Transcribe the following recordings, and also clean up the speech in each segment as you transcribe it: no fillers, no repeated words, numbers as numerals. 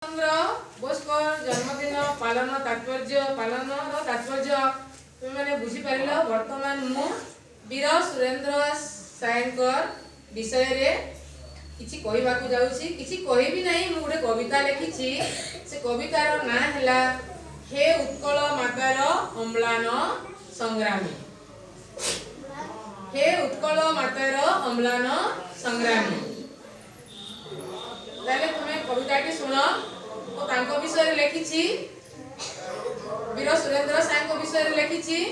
बोसकर जन्मदिन पालन तात्पर्य तुमने बुझी पारिल। वर्तमान मु वीर सुरेंद्र सायंकर विषय रे किछि कहिबाकू जाउछि। किछि कहिबी नाही, मु गोटे कविता लिखिछि। से कवितार नाम हैला हे उत्कल मातार अम्लान संग्रामी। हे उत्कल मातार अम्लान संग्रामी। ताले तुम्हें कविताटी सुन। तो तांको विषय रे लिखिछि, वीर सुरेंद्र सायंकर विषय रे लिखिछि।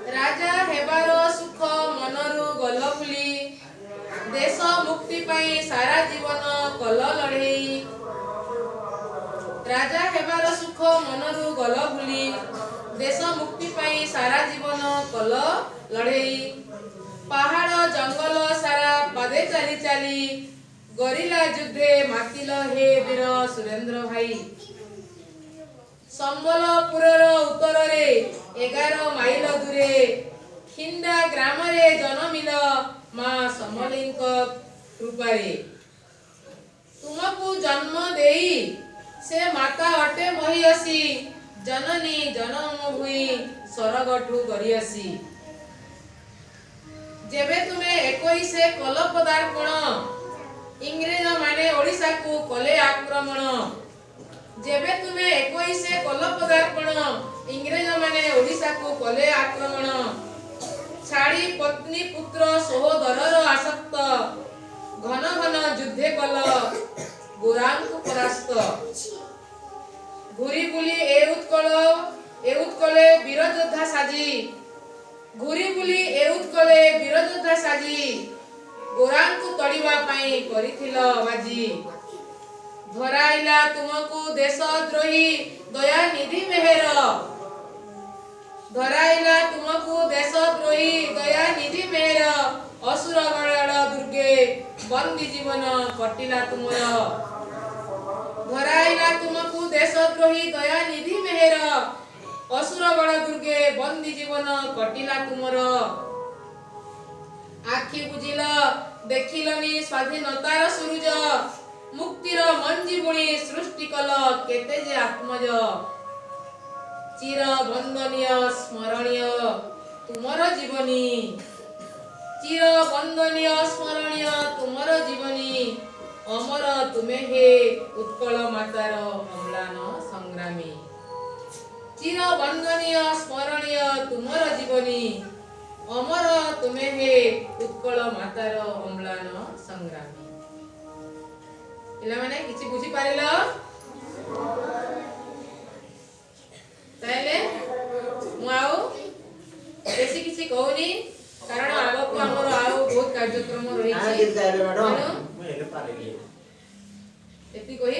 राजा हेबार सुख मनरु गल भुली, देश मुक्ति पाई सारा जीवन कल लड़ेई। राजा हेबार सुख मनरु गल भुली, देश मुक्ति पाई सारा जीवन कल लड़ेई। पहाड़ जंगल सारा पादे चली चली, गरिला युद्धे मातिल हे वीर सुरेंद्र भाई। संबलपुरर उत्तर रे 11 माइल दूरे, खिंडा ग्राम रे जन्मिल मां समलिंक कृपारे। तुमको जन्म देई से माता अटे महियसी, जननी जनम भूई सरगठु गरियसी। जेबे तुमे 21 कल पदार्पण, इंग्रेज माने ओडिशा को कले आक्रमण। जेबे तुमे 21 कल पदार्पण, इंग्रेज माने ओडिशा को कले आक्रमण। छाड़ी पत्नी पुत्र सहोदरर आसक्त, घन घन युद्धे कल गोरांक परास्त। घुरी बुली ए उत्कले वीर योद्धा साजी, घुरी बुली ए उत्कले वीर योद्धा साजी। गोरांक तड़िबा पाई करिथिल बाजी, धराइला तुमको देशद्रोही दया निधि मेहर। धराइला तुमको देशद्रोही दया निधि मेहर, असुरगढ़ दुर्गे बंदी जीवन कटिला तुमर। धराइला तुमको देशद्रोही दया निधि मेहर, असुरगढ़ दुर्गे बंदी जीवन कटिला तुमर। आखि बुझिल देखिलनी स्वाधीनतार सूरज, मुक्तिर मंजी बुणी सृष्टि कल केते जे आत्मज। चिर वंदनीय स्मरणीय तुमर जीवनी, चिर वंदनीय स्मरणीय तुमर जीवनी। अमर तुमे हे उत्कल मातार अम्लान संग्रामी। चिर वंदनीय स्मरणीय तुमर जीवनी, अमर तुमे हे उत्कल मातार अम्लान संग्रामी। पिला माने किछि बुझी पारिल? ताले मु आउ बेसी किछि कहूनी, कारण आगको हमर आउ बहुत कार्यक्रम रही छै। एति कहि